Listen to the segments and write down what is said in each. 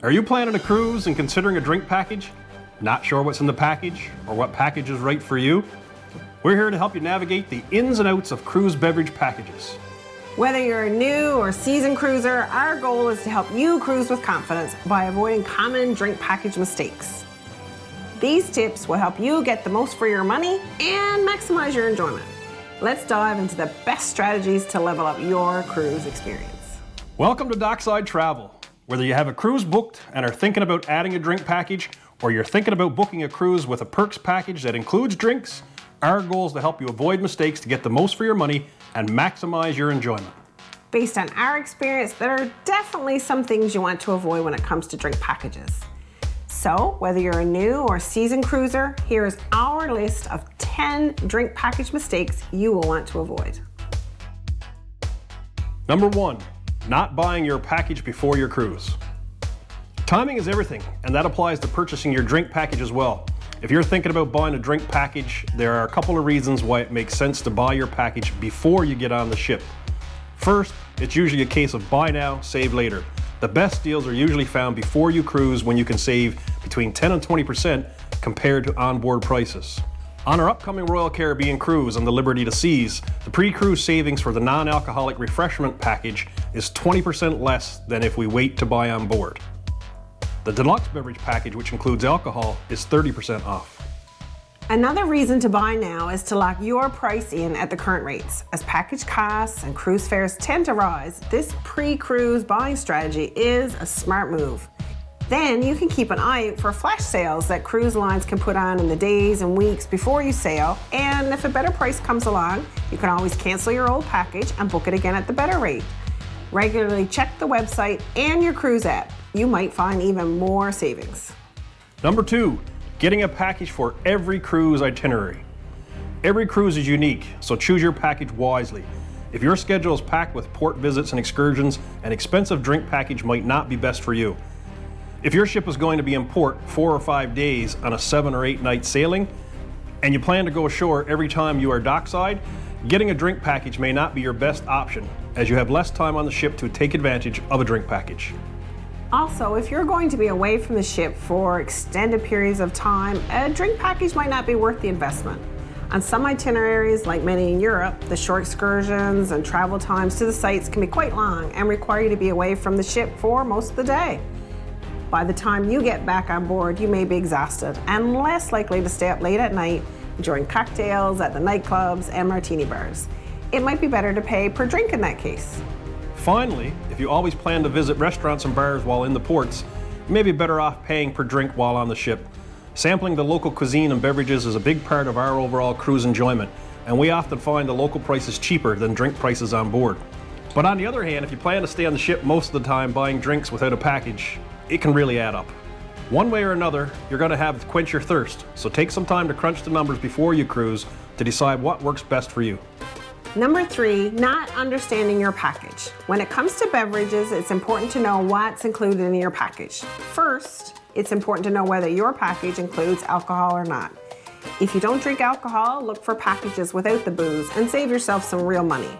Are you planning a cruise and considering a drink package? Not sure what's in the package or what package is right for you? We're here to help you navigate the ins and outs of cruise beverage packages. Whether you're a new or seasoned cruiser, our goal is to help you cruise with confidence by avoiding common drink package mistakes. These tips will help you get the most for your money and maximize your enjoyment. Let's dive into the best strategies to level up your cruise experience. Welcome to Dockside Travel. Whether you have a cruise booked and are thinking about adding a drink package, or you're thinking about booking a cruise with a perks package that includes drinks, our goal is to help you avoid mistakes to get the most for your money and maximize your enjoyment. Based on our experience, there are definitely some things you want to avoid when it comes to drink packages. So, whether you're a new or seasoned cruiser, here is our list of 10 drink package mistakes you will want to avoid. Number 1, not buying your package before your cruise. Timing is everything, and that applies to purchasing your drink package as well. If you're thinking about buying a drink package, there are a couple of reasons why it makes sense to buy your package before you get on the ship. First, it's usually a case of buy now, save later. The best deals are usually found before you cruise when you can save between 10 and 20% compared to onboard prices. On our upcoming Royal Caribbean cruise on the Liberty to Seas, the pre-cruise savings for the non-alcoholic refreshment package is 20% less than if we wait to buy on board. The deluxe beverage package, which includes alcohol, is 30% off. Another reason to buy now is to lock your price in at the current rates. As package costs and cruise fares tend to rise, this pre-cruise buying strategy is a smart move. Then you can keep an eye out for flash sales that cruise lines can put on in the days and weeks before you sail, and if a better price comes along, you can always cancel your old package and book it again at the better rate. Regularly check the website and your cruise app. You might find even more savings. Number 2, getting a package for every cruise itinerary. Every cruise is unique, so choose your package wisely. If your schedule is packed with port visits and excursions, an expensive drink package might not be best for you. If your ship is going to be in port 4 or 5 days on a 7 or 8 night sailing, and you plan to go ashore every time you are dockside, getting a drink package may not be your best option, as you have less time on the ship to take advantage of a drink package. Also, if you're going to be away from the ship for extended periods of time, a drink package might not be worth the investment. On some itineraries, like many in Europe, the short excursions and travel times to the sites can be quite long and require you to be away from the ship for most of the day. By the time you get back on board, you may be exhausted and less likely to stay up late at night enjoying cocktails at the nightclubs and martini bars. It might be better to pay per drink in that case. Finally, if you always plan to visit restaurants and bars while in the ports, you may be better off paying per drink while on the ship. Sampling the local cuisine and beverages is a big part of our overall cruise enjoyment, and we often find the local prices cheaper than drink prices on board. But on the other hand, if you plan to stay on the ship most of the time buying drinks without a package, it can really add up. One way or another, you're going to have to quench your thirst, so take some time to crunch the numbers before you cruise to decide what works best for you. Number 3, not understanding your package. When it comes to beverages, it's important to know what's included in your package. First, it's important to know whether your package includes alcohol or not. If you don't drink alcohol, look for packages without the booze and save yourself some real money.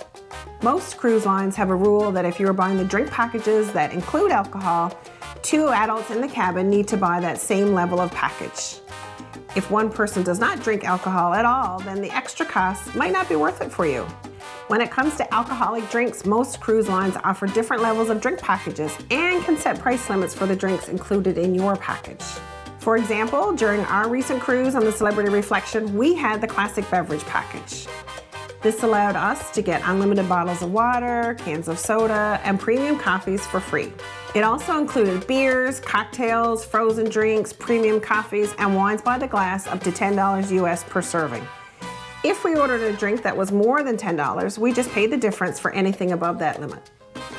Most cruise lines have a rule that if you are buying the drink packages that include alcohol, 2 adults in the cabin need to buy that same level of package. If one person does not drink alcohol at all, then the extra cost might not be worth it for you. When it comes to alcoholic drinks, most cruise lines offer different levels of drink packages and can set price limits for the drinks included in your package. For example, during our recent cruise on the Celebrity Reflection, we had the classic beverage package. This allowed us to get unlimited bottles of water, cans of soda, and premium coffees for free. It also included beers, cocktails, frozen drinks, premium coffees, and wines by the glass up to $10 US per serving. If we ordered a drink that was more than $10, we just paid the difference for anything above that limit.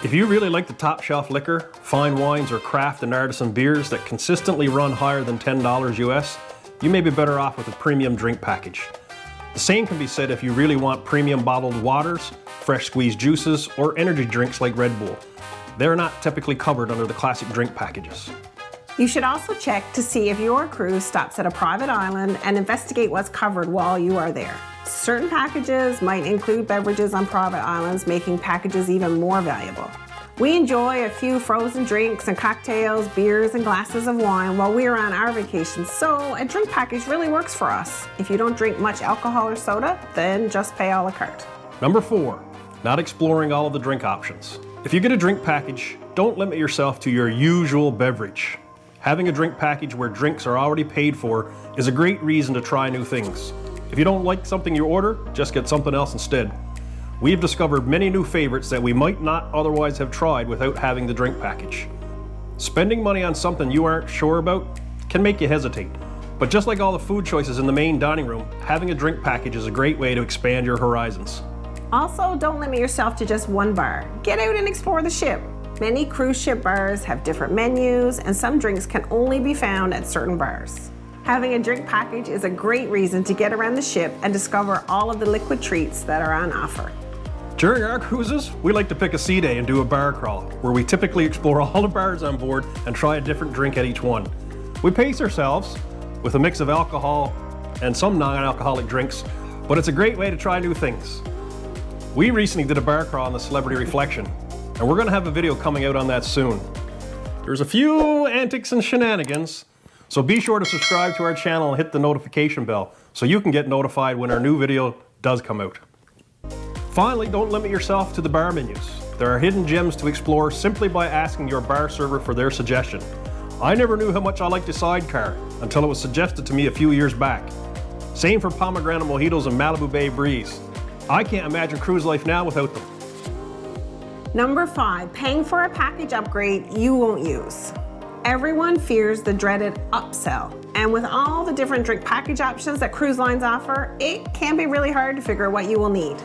If you really like the top shelf liquor, fine wines, or craft and artisan beers that consistently run higher than $10 US, you may be better off with a premium drink package. The same can be said if you really want premium bottled waters, fresh squeezed juices, or energy drinks like Red Bull. They're not typically covered under the classic drink packages. You should also check to see if your cruise stops at a private island and investigate what's covered while you are there. Certain packages might include beverages on private islands, making packages even more valuable. We enjoy a few frozen drinks and cocktails, beers and glasses of wine while we are on our vacations, so a drink package really works for us. If you don't drink much alcohol or soda, then just pay a la carte. Number 4, not exploring all of the drink options. If you get a drink package, don't limit yourself to your usual beverage. Having a drink package where drinks are already paid for is a great reason to try new things. If you don't like something you order, just get something else instead. We've discovered many new favorites that we might not otherwise have tried without having the drink package. Spending money on something you aren't sure about can make you hesitate. But just like all the food choices in the main dining room, having a drink package is a great way to expand your horizons. Also, don't limit yourself to just one bar. Get out and explore the ship. Many cruise ship bars have different menus, and some drinks can only be found at certain bars. Having a drink package is a great reason to get around the ship and discover all of the liquid treats that are on offer. During our cruises, we like to pick a sea day and do a bar crawl, where we typically explore all the bars on board and try a different drink at each one. We pace ourselves with a mix of alcohol and some non-alcoholic drinks, but it's a great way to try new things. We recently did a bar crawl on the Celebrity Reflection, and we're going to have a video coming out on that soon. There's a few antics and shenanigans, so be sure to subscribe to our channel and hit the notification bell so you can get notified when our new video does come out. Finally, don't limit yourself to the bar menus. There are hidden gems to explore simply by asking your bar server for their suggestion. I never knew how much I liked a sidecar until it was suggested to me a few years back. Same for pomegranate mojitos and Malibu Bay Breeze. I can't imagine cruise life now without them. Number 5, paying for a package upgrade you won't use. Everyone fears the dreaded upsell, and with all the different drink package options that cruise lines offer, it can be really hard to figure out what you will need.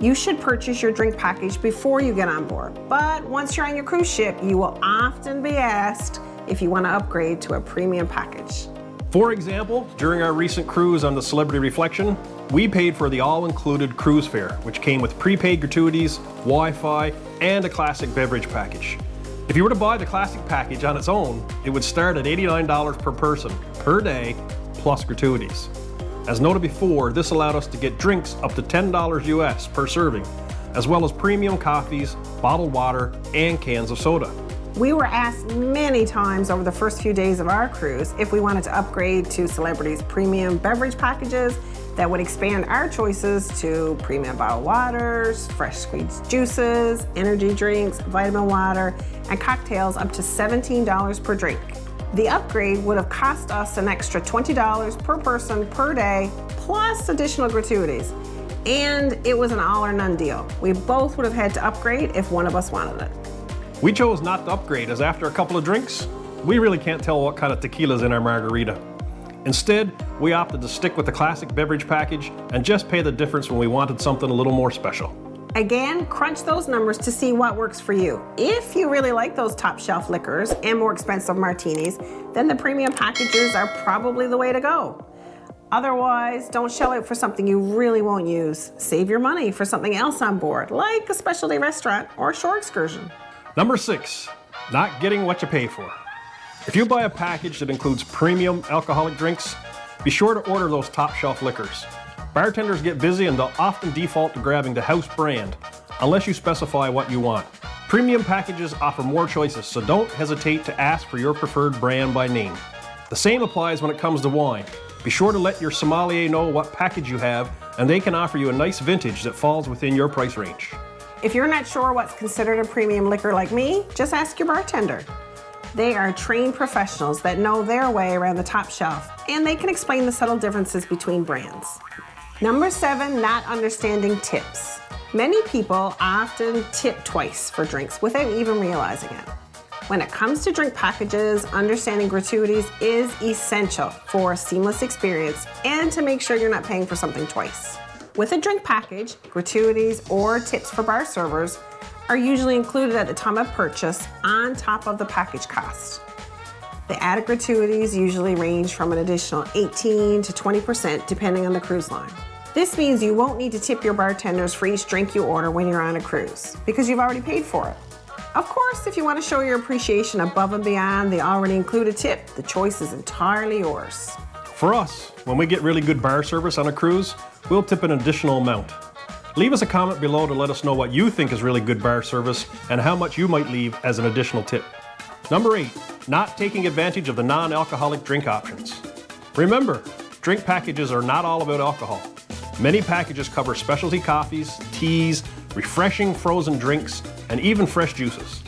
You should purchase your drink package before you get on board, but once you're on your cruise ship, you will often be asked if you want to upgrade to a premium package. For example, during our recent cruise on the Celebrity Reflection, we paid for the all-included cruise fare, which came with prepaid gratuities, Wi-Fi, and a classic beverage package. If you were to buy the classic package on its own, it would start at $89 per person per day, plus gratuities. As noted before, this allowed us to get drinks up to $10 US per serving, as well as premium coffees, bottled water, and cans of soda. We were asked many times over the first few days of our cruise if we wanted to upgrade to Celebrity's premium beverage packages that would expand our choices to premium bottled waters, fresh squeezed juices, energy drinks, vitamin water, and cocktails up to $17 per drink. The upgrade would have cost us an extra $20 per person per day, plus additional gratuities. And it was an all or none deal. We both would have had to upgrade if one of us wanted it. We chose not to upgrade as after a couple of drinks, we really can't tell what kind of tequila's in our margarita. Instead, we opted to stick with the classic beverage package and just pay the difference when we wanted something a little more special. Again, crunch those numbers to see what works for you. If you really like those top shelf liquors and more expensive martinis, then the premium packages are probably the way to go. Otherwise, don't shell out for something you really won't use. Save your money for something else on board, like a specialty restaurant or shore excursion. Number 6, not getting what you pay for. If you buy a package that includes premium alcoholic drinks, be sure to order those top shelf liquors. Bartenders get busy and they'll often default to grabbing the house brand, unless you specify what you want. Premium packages offer more choices, so don't hesitate to ask for your preferred brand by name. The same applies when it comes to wine. Be sure to let your sommelier know what package you have, and they can offer you a nice vintage that falls within your price range. If you're not sure what's considered a premium liquor like me, just ask your bartender. They are trained professionals that know their way around the top shelf, and they can explain the subtle differences between brands. Number 7, not understanding tips. Many people often tip twice for drinks without even realizing it. When it comes to drink packages, understanding gratuities is essential for a seamless experience and to make sure you're not paying for something twice. With a drink package, gratuities or tips for bar servers are usually included at the time of purchase on top of the package cost. The added gratuities usually range from an additional 18 to 20% depending on the cruise line. This means you won't need to tip your bartenders for each drink you order when you're on a cruise because you've already paid for it. Of course, if you want to show your appreciation above and beyond the already included tip, the choice is entirely yours. For us, when we get really good bar service on a cruise, we'll tip an additional amount. Leave us a comment below to let us know what you think is really good bar service and how much you might leave as an additional tip. Number 8, not taking advantage of the non-alcoholic drink options. Remember, drink packages are not all about alcohol. Many packages cover specialty coffees, teas, refreshing frozen drinks, and even fresh juices.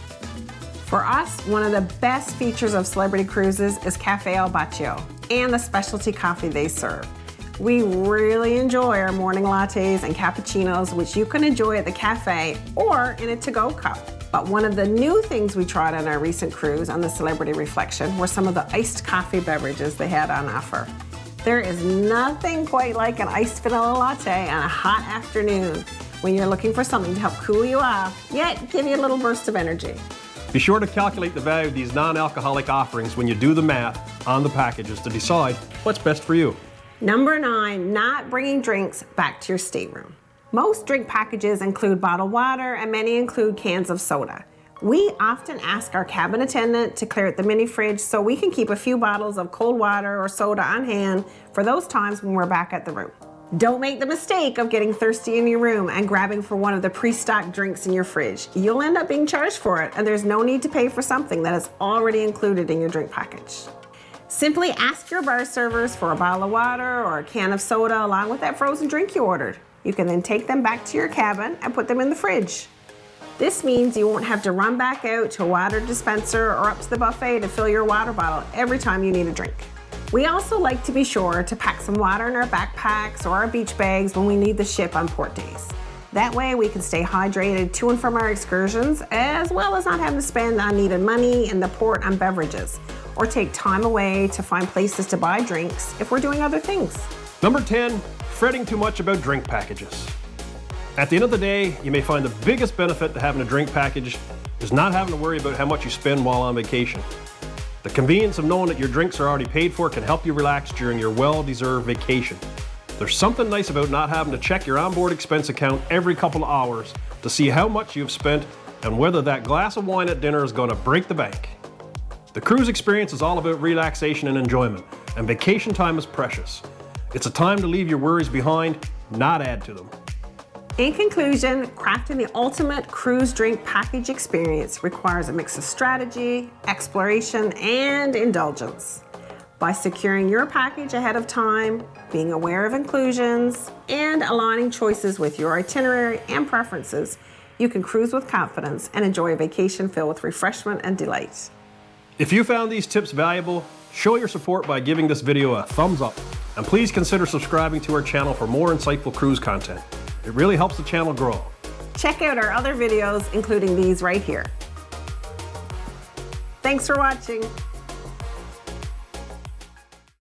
For us, one of the best features of Celebrity Cruises is Cafe El Baccio and the specialty coffee they serve. We really enjoy our morning lattes and cappuccinos, which you can enjoy at the cafe or in a to-go cup. But one of the new things we tried on our recent cruise on the Celebrity Reflection were some of the iced coffee beverages they had on offer. There is nothing quite like an iced vanilla latte on a hot afternoon when you're looking for something to help cool you off, yet give you a little burst of energy. Be sure to calculate the value of these non-alcoholic offerings when you do the math on the packages to decide what's best for you. Number 9, not bringing drinks back to your stateroom. Most drink packages include bottled water and many include cans of soda. We often ask our cabin attendant to clear out the mini fridge so we can keep a few bottles of cold water or soda on hand for those times when we're back at the room. Don't make the mistake of getting thirsty in your room and grabbing for one of the pre-stocked drinks in your fridge. You'll end up being charged for it, and there's no need to pay for something that is already included in your drink package. Simply ask your bar servers for a bottle of water or a can of soda along with that frozen drink you ordered. You can then take them back to your cabin and put them in the fridge. This means you won't have to run back out to a water dispenser or up to the buffet to fill your water bottle every time you need a drink. We also like to be sure to pack some water in our backpacks or our beach bags when we leave the ship on port days. That way we can stay hydrated to and from our excursions, as well as not having to spend unneeded money in the port on beverages, or take time away to find places to buy drinks if we're doing other things. Number 10, fretting too much about drink packages. At the end of the day, you may find the biggest benefit to having a drink package is not having to worry about how much you spend while on vacation. The convenience of knowing that your drinks are already paid for can help you relax during your well-deserved vacation. There's something nice about not having to check your onboard expense account every couple of hours to see how much you've spent and whether that glass of wine at dinner is going to break the bank. The cruise experience is all about relaxation and enjoyment, and vacation time is precious. It's a time to leave your worries behind, not add to them. In conclusion, crafting the ultimate cruise drink package experience requires a mix of strategy, exploration, and indulgence. By securing your package ahead of time, being aware of inclusions, and aligning choices with your itinerary and preferences, you can cruise with confidence and enjoy a vacation filled with refreshment and delight. If you found these tips valuable, show your support by giving this video a thumbs up, and please consider subscribing to our channel for more insightful cruise content. It really helps the channel grow. Check out our other videos, including these right here. Thanks for watching.